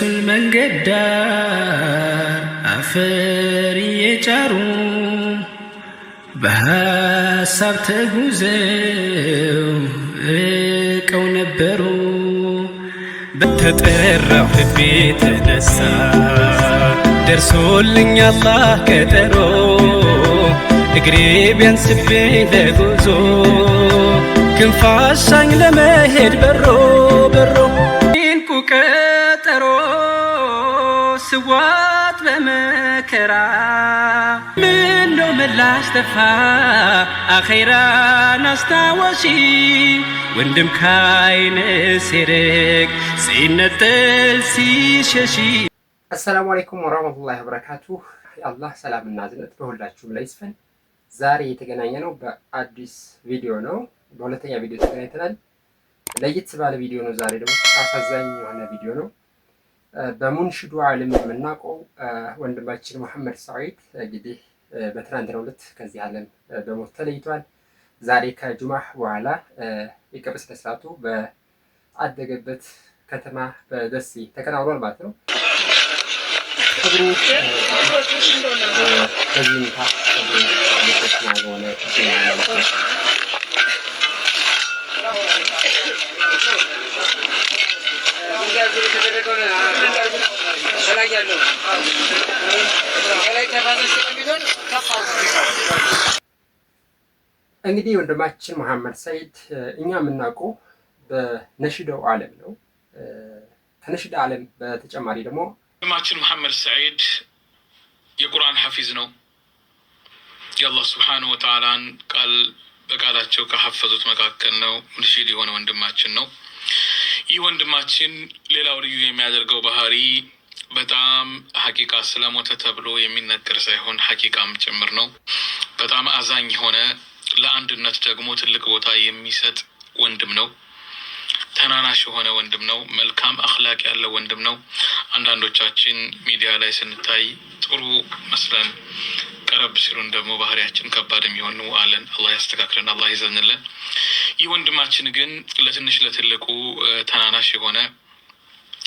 ረሱል መንገድ ዳር አፈር የጫሩ በሐሳብ ተጉዘው ርቀው ነበሩ። በተጠራው ልቤ ተነሳ ደርሶልኝ አላህ ቀጠሮ እግሬ ቢያንስብኝ ለጉዞ ክንፋሻኝ ለመሄድ በሮ ይንቁ ቀጠሮ ስዋት በመከራ ምነው ምላሽ ተፋ አኼራን አስታወሺ ወንድም ካይነ ሲርቅ ሲነጠል ሲሸሺ። አሰላሙ አለይኩም ወራህመቱላሂ ወበረካቱሁ። የአላህ ሰላምና እዝነት በሁላችሁም ላይ ይስፈን። ዛሬ የተገናኘ ነው በአዲስ ቪዲዮ ነው። በሁለተኛ ቪዲዮ ተገናኝተናል። ለየት ባለ ቪዲዮ ነው። ዛሬ ደግሞ አሳዛኝ የሆነ ቪዲዮ ነው። በሙንሽዱ ዓለም የምናውቀው ወንድማችን መሐመድ ሰዒድ እንግዲህ በትናንትናው ዕለት ከዚህ ዓለም በሞት ተለይቷል። ዛሬ ከጁማህ በኋላ የቀብር ስነ ስርዓቱ በአደገበት ከተማ በደሴ ተከናውኗል ማለት ነው። ቀብሩ በዚህ ሁኔታ ሆነ እንግዲህ ወንድማችን መሐመድ ሰዒድ እኛ የምናውቀው በነሽዳው ዓለም ነው። ከነሽዳ ዓለም በተጨማሪ ደግሞ ወንድማችን መሐመድ ሰዒድ የቁርአን ሐፊዝ ነው። የአላህ ሱብሓነሁ ወተዓላን ቃል በቃላቸው ከሐፈዙት መካከል ነው። ሙንሺድ የሆነ ወንድማችን ነው። ይህ ወንድማችን ሌላው ልዩ የሚያደርገው ባህሪ በጣም ሐቂቃ ስለሞተ ተብሎ የሚነገር ሳይሆን ሐቂቃም ጭምር ነው። በጣም አዛኝ የሆነ ለአንድነት ደግሞ ትልቅ ቦታ የሚሰጥ ወንድም ነው። ተናናሽ የሆነ ወንድም ነው። መልካም አኽላቅ ያለው ወንድም ነው። አንዳንዶቻችን ሚዲያ ላይ ስንታይ ጥሩ መስለን ቀረብ ሲሉን ደግሞ ባህሪያችን ከባድ የሚሆኑ አለን። አላህ ያስተካክለን፣ አላህ ይዘንልን። ይህ ወንድማችን ግን ለትንሽ ለትልቁ ተናናሽ የሆነ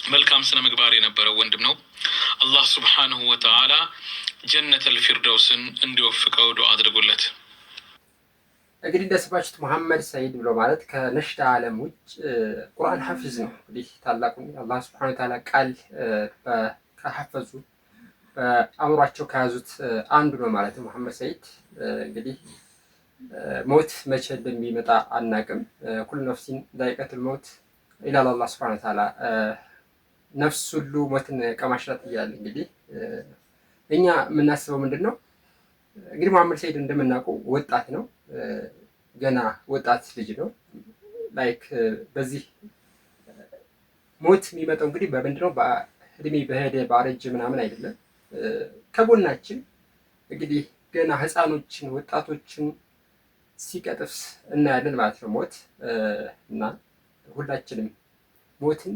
መልካም ስነ ምግባር የነበረው ወንድም ነው። አላህ ሱብሓነሁ ወተዓላ ጀነተል ፊርደውስን እንዲወፍቀው ዱዓ አድርጉለት። እንግዲህ እንደሰማችሁት መሐመድ ሰዒድ ብሎ ማለት ከነሽዳ ዓለም ውጭ ቁርአን ሐፊዝ ነው። እንግዲህ ታላቁን አላህ ሱብሓነሁ ወተዓላ ቃል ከሐፈዙ በአእምሯቸው ከያዙት አንዱ ነው ማለት ነው መሐመድ ሰዒድ። እንግዲህ ሞት መቼ እንደሚመጣ አናቅም። ኩሉ ነፍሲን ዛኢቀቱል መውት ይላል አላህ ሱብሓነሁ ወተዓላ። ነፍስ ሁሉ ሞትን ቀማሽ ናት እያለ እንግዲህ እኛ የምናስበው ምንድን ነው? እንግዲህ መሐመድ ሰዒድ እንደምናውቀው ወጣት ነው። ገና ወጣት ልጅ ነው። ላይክ በዚህ ሞት የሚመጣው እንግዲህ በምንድን ነው? በእድሜ በሄደ ባረጀ ምናምን አይደለም። ከጎናችን እንግዲህ ገና ህፃኖችን ወጣቶችን ሲቀጥፍ እናያለን ማለት ነው ሞት። እና ሁላችንም ሞትን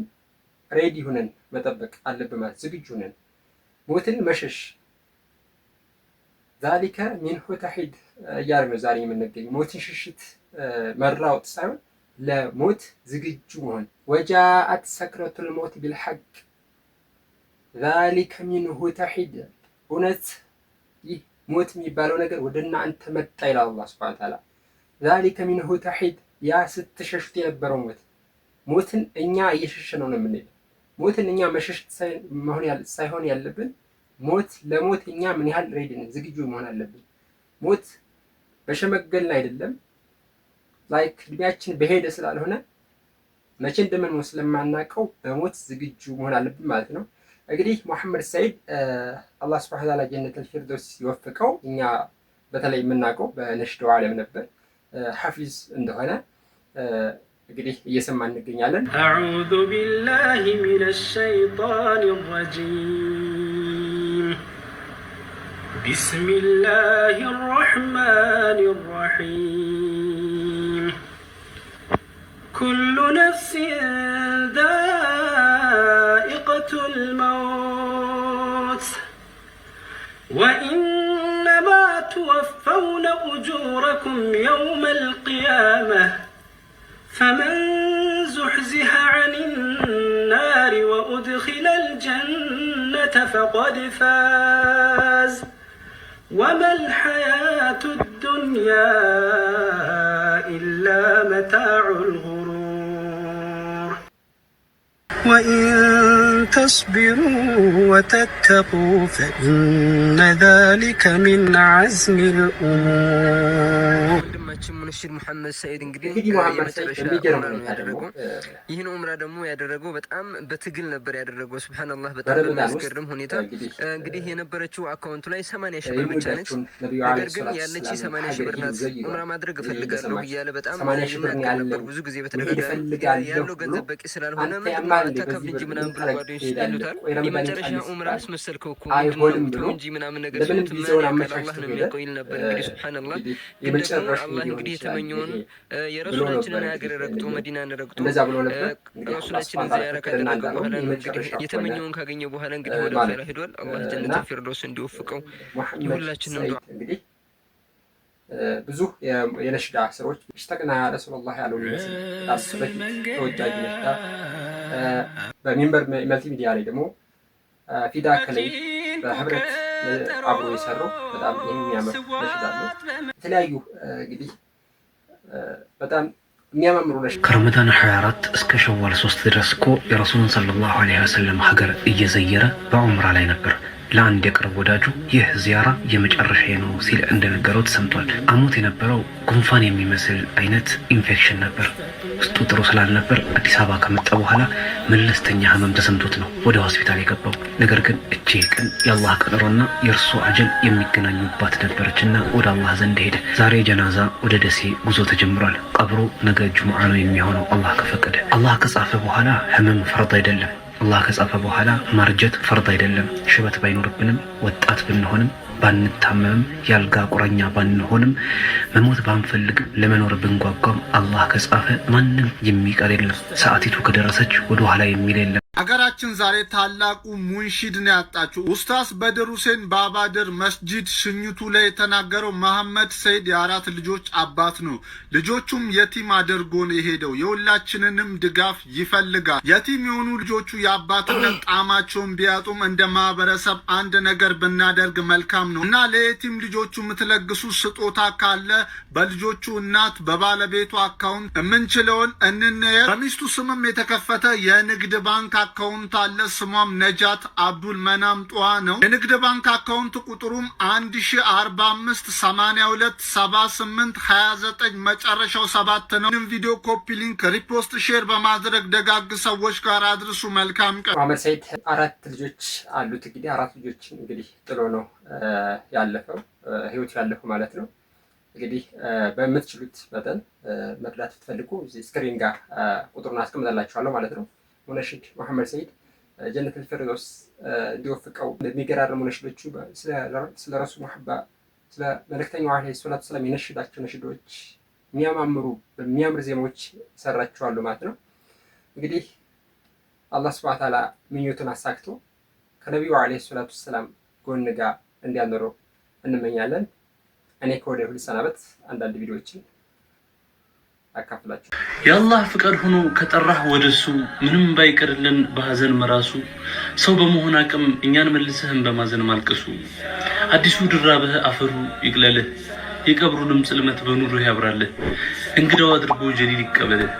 ሬዲ ሁነን መጠበቅ አለብን ማለት ዝግጁ ሁነን ሞትን መሸሽ ዛሊከ ሚንሁ ተሒድ እያለ ነው ዛሬ የምንገኝ። ሞትን ሽሽት መራወጥ ሳይሆን ለሞት ዝግጁ መሆን። ወጃአት ሰክረቱል ሞት ቢልሐቅ ዛሊከ ሚንሁ ተሒድ። እውነት ይህ ሞት የሚባለው ነገር ወደ እናንተ መጣ ይላል አላህ ሱብሓነሁ ወተዓላ። ዛሊከ ሚንሁ ተሒድ፣ ያ ስትሸሹት የነበረው ሞት። ሞትን እኛ እየሸሸ ነው የምንሄደው። ሞትን እኛ መሸሽት ሳይሆን ያለብን ሞት ለሞት እኛ ምን ያህል ሬዲ ነን፣ ዝግጁ መሆን አለብን። ሞት በሸመገልን አይደለም፣ ላይክ እድሜያችን በሄደ ስላልሆነ መቼ እንደምንሞት ስለማናውቀው በሞት ዝግጁ መሆን አለብን ማለት ነው። እንግዲህ መሐመድ ሰዒድ አላህ ሱብሓነሁ ወተዓላ ጀነተል ፊርደውስ ይወፍቀው። እኛ በተለይ የምናውቀው በነሽዳው ዓለም ነበር ሐፊዝ እንደሆነ እንግዲህ እየሰማን እንገኛለን። አዑዙ ቢላሂ ሚነሽ ሸይጣኒ ረጂም ቢስሚላሂ ረሕማኒ ረሒም ኩሉ ነፍሲን ዛኢቀቱል መውት ወኢነማ ትወፈውነ ኡጁረኩም የውመል ቂያመህ ፈመን ዙሕዚሐ ዐኒን ናሪ ወኡድኺለል ጀነተ فقد فاز وما الحياة الدنيا إلا متاع الغرور وإن تصبروا وتتقوا فإن ذلك من عزم الأمور ሙንሽድ መሐመድ ሰይድ እንግዲህ የመጨረሻ ይህን ዑምራ ደግሞ ያደረገው በጣም በትግል ነበር ያደረገው። ሱብሃንአላህ በጣም በሚያስገርም ሁኔታ እንግዲህ የነበረችው አካውንቱ ላይ 80 ሺህ ብር ብቻ ነች። ነገር ግን ያለች 80 ሺህ ብር ናት። ዑምራ ማድረግ እፈልጋለሁ እያለ በጣም ይናገር ነበር ብዙ ጊዜ በተደጋጋሚ ያለው ገንዘብ በቂ ስላልሆነ ተከፍል እንጂ ምናምን ብሎ ጓደኞች ይሉታል። የመጨረሻ ዑምራ አስመሰልከው እኮ ምንድነው እንጂ ምናምን ነገር ሲሉት አላህ ነው የሚያውቀው ይል ነበር። እንግዲህ ሱብሃንአላህ ግን ደግሞ አላህ እንግዲህ የተመኘውን የረሱላችንን ሀገር ረግጦ መዲናን ረግጦ ረሱላችንን ዚያራ ካደረገ በኋላ እንግዲህ የተመኘውን ካገኘ በኋላ እንግዲህ ወደ ኸይራ ሄዷል። አላህ ጀነቱል ፊርደውስ እንዲወፍቀው የሁላችንም ዱዓ። እንግዲህ ብዙ የነሽዳ ስራዎች ይሽተቅና ረሱላህ ያለው ታስበህ ተወዳጅ ነሽዳ በሚንበር መልቲሚዲያ ላይ ደግሞ ፊዳ ከላይ በህብረት አብሮ የሰራው በጣም የሚያምር ነሽዳ ነው። የተለያዩ እንግዲህ በጣም የሚያማምሩ ነሽ ከረመዳን 24 እስከ ሸዋል 3 ድረስ እኮ የረሱልን ሰለላሁ ዐለይሂ ወሰለም ሀገር እየዘየረ በዑምራ ላይ ነበር። ለአንድ የቅርብ ወዳጁ ይህ ዚያራ የመጨረሻ ነው ሲል እንደነገረው ተሰምቷል። አሞት የነበረው ጉንፋን የሚመስል አይነት ኢንፌክሽን ነበር። ውስጡ ጥሩ ስላልነበር አዲስ አበባ ከመጣ በኋላ መለስተኛ ህመም ተሰምቶት ነው ወደ ሆስፒታል የገባው። ነገር ግን እቺ ቀን የአላህ ቀጠሮና የእርሱ አጀል የሚገናኙባት ነበረችና ወደ አላህ ዘንድ ሄደ። ዛሬ ጀናዛ ወደ ደሴ ጉዞ ተጀምሯል። ቀብሩ ነገ ጁምዓ ነው የሚሆነው አላህ ከፈቀደ። አላህ ከጻፈ በኋላ ህመም ፈርድ አይደለም። አላህ ከጻፈ በኋላ ማርጀት ፈርድ አይደለም። ሽበት ባይኖርብንም ወጣት ብንሆንም ባንታመምም ያልጋ ቁረኛ ባንሆንም መሞት ባንፈልግ ለመኖር ብንጓጓም አላህ ከጻፈ ማንም የሚቀር የለም። ሰዓቲቱ ከደረሰች ወደ ኋላ የሚል የለም። አገራችን ዛሬ ታላቁ ሙንሺድ ነው ያጣችው። ኡስታዝ በድር ሁሴን በአባድር መስጂድ ሽኝቱ ላይ የተናገረው መሐመድ ሰይድ የአራት ልጆች አባት ነው። ልጆቹም የቲም አድርጎ ነው የሄደው። የሁላችንንም ድጋፍ ይፈልጋል። የቲም የሆኑ ልጆቹ የአባትነት ጣዕማቸውን ቢያጡም እንደ ማህበረሰብ አንድ ነገር ብናደርግ መልካም ነው እና ለየቲም ልጆቹ የምትለግሱ ስጦታ ካለ በልጆቹ እናት በባለቤቱ አካውንት የምንችለውን እንነየ። በሚስቱ ስምም የተከፈተ የንግድ ባንክ አካውንት አለ። ስሟም ነጃት አብዱል መናም ጧ ነው። የንግድ ባንክ አካውንት ቁጥሩም 1045827829 መጨረሻው 7 ነው። ቪዲዮ ኮፒ ሊንክ ሪፖስት ሼር በማድረግ ደጋግ ሰዎች ጋር አድርሱ። መልካም ቀን። መሐመድ ሰይድ 4 ልጆች አሉት። እንግዲህ 4 ልጆች እንግዲህ ጥሎ ነው ያለፈው ህይወቱ ያለፈው ማለት ነው። እንግዲህ በምትችሉት መጠን መርዳት ብትፈልጉ እዚህ ስክሪን ጋር ቁጥሩን አስቀምጣላችኋለሁ ማለት ነው። ሙነሽድ መሐመድ ሰይድ ጀነቱል ፊርደውስ እንዲወፍቀው የሚገራርሙ ነሽዶቹ ስለ ረሱ መሐባ ስለ መልእክተኛው አለይሂ ሰላቱ ሰላም የነሽዳቸው ነሽዶች የሚያማምሩ በሚያምር ዜማዎች ሰራቸዋሉ ማለት ነው። እንግዲህ አላህ ሱብሓነሁ ወተዓላ ምኞቱን አሳክቶ ከነቢዩ አለይሂ ሰላቱ ሰላም ጎን ጋር እንዲያኖረው እንመኛለን። እኔ ከወዲሁ ልሰናበት። አንዳንድ ቪዲዮዎችን አካፍላችሁ የአላህ ፍቃድ ሆኖ ከጠራህ ወደሱ ምንም ባይቀርልን በሐዘን መራሱ ሰው በመሆን አቅም እኛን መልሰህን በማዘን ማልቀሱ አዲሱ ድራብህ አፈሩ ይቅለልህ የቀብሩንም ጽልመት በኑሩ ያብራልህ እንግዳው አድርጎ ጀሊል ይቀበልህ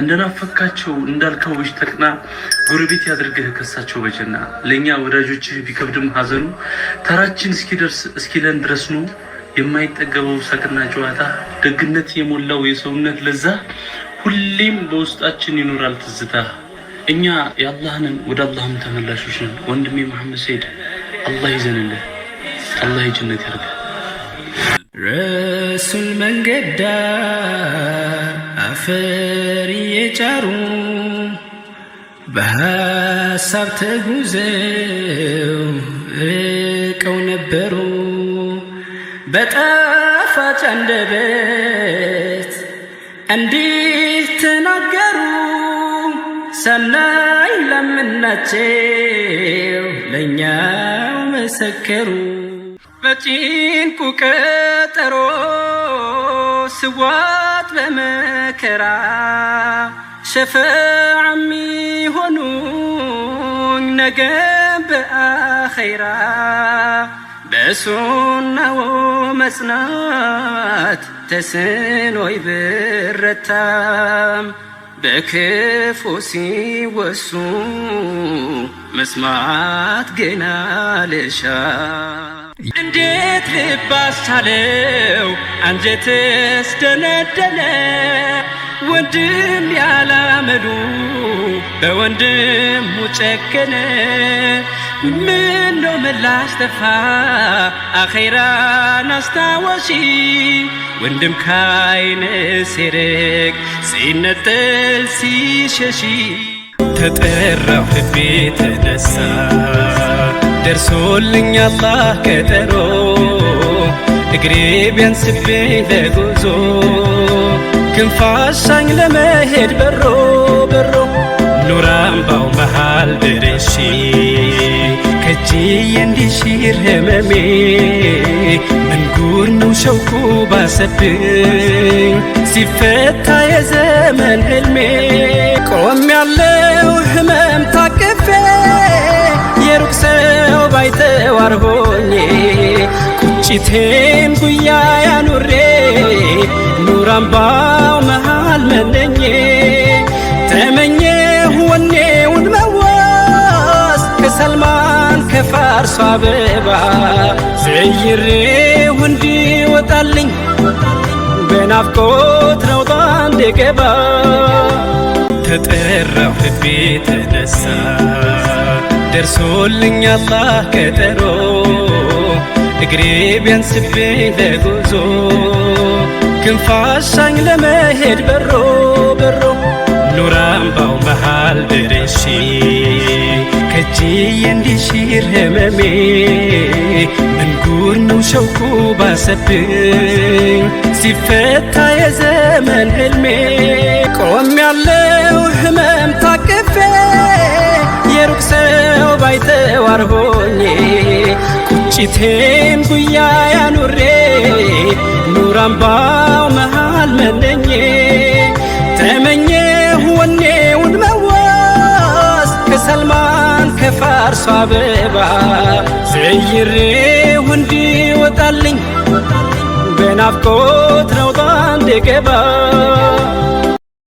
እንደናፈካቸው እንዳልከው በሽተቅና ጎረቤት ያድርግህ ከሳቸው በጀና ለኛ ወዳጆችህ ቢከብድም ሐዘኑ ተራችን እስኪደርስ እስኪለን ድረስ ነው የማይጠገበው ሳቅና ጨዋታ ደግነት የሞላው የሰውነት ለዛ ሁሌም በውስጣችን ይኖራል ትዝታ። እኛ የአላህንን ወደ አላህም ተመላሾች ነን። ወንድሜ መሐመድ ሰይድ አላህ ይዘንልህ፣ አላህ የጀነት ያርግህ። ረሱል መንገድ ዳር አፈር የጫሩ በሀሳብ ተጉዘው ርቀው ነበሩ። በጣፋጭ አንደበት እንዲህ ተናገሩ። ሰናይ ለምናቸው ለእኛው መሰከሩ። በጭንቁ ቀጠሮ ስዋት በመከራ ሸፈዓ የሚሆኑኝ ነገ በአኺራ በሱናው መጽናት ተስኖይ ብረታም በክፉ ሲወሱ መስማት ገና ልሻ እንዴት ልባሳለው አንጀትስ ደነደነ ወንድም ያላመዱ በወንድሙ ጨከነ ምን ነው ምላሽ ጠፋ አኺራን አስታወሺ ወንድም ካይነ ሲርቅ ሲነጠል ሲሸሺ ተጠራሁ ልቤ ተነሳ ደርሶልኝ አላህ ቀጠሮ እግሬ ቢያንስብኝ ለጉዞ ክንፋሻኝ ለመሄድ በሮ በሮ ኑር አምባው መሃል ደርሼ ከእጅዬ እንዲሽር ህመሜ ምን ጉድ ነው ሸውቁ ባሰብኝ ሲፈታ የዘመን ህልሜ ቆም ያለው ህመም ታቅፌ የሩቅ ሰው ባይተዋር ሆኜ ቁጭቴን ጉያ ያኑሬ ኑር አምባው መሃል መነኜ ተመኘሁ ወኔውን መዋስ ከሰልማን ከፋርሱ አበባ ዘይሬው እንዲወጣልኝ በናፍቆት ረውጣ እንድገባ ተጠራሁ ልቤ ተነሳ ደርሶልኝ አላህ ቀጠሮ እግሬ ቢያንስብኝ ለጉዞ ክንፋሻኝ ለመሄድ በሮ በሮ ኑር አምባው መሃል ደርሼ ከእጅዬ እንዲሽር ህመሜ ምን ጉድ ነው ሸውቁ ባሰብኝ ሲፈታ የዘመን ህልሜ ቆም ያለው ህመም ታቅፌ የሩቅ ሰው ባይተዋር ሆኜ ቁጭቴን ጉያ ያኑሬ ኑር አምባው መሃል መነኜ ተመኘሁ ወኔውን መዋስ ከሰልማን ከፋርሱ አበባ ዘይሬው እንዲወጣልኝ በናፍቆት ረውጣ እንድገባ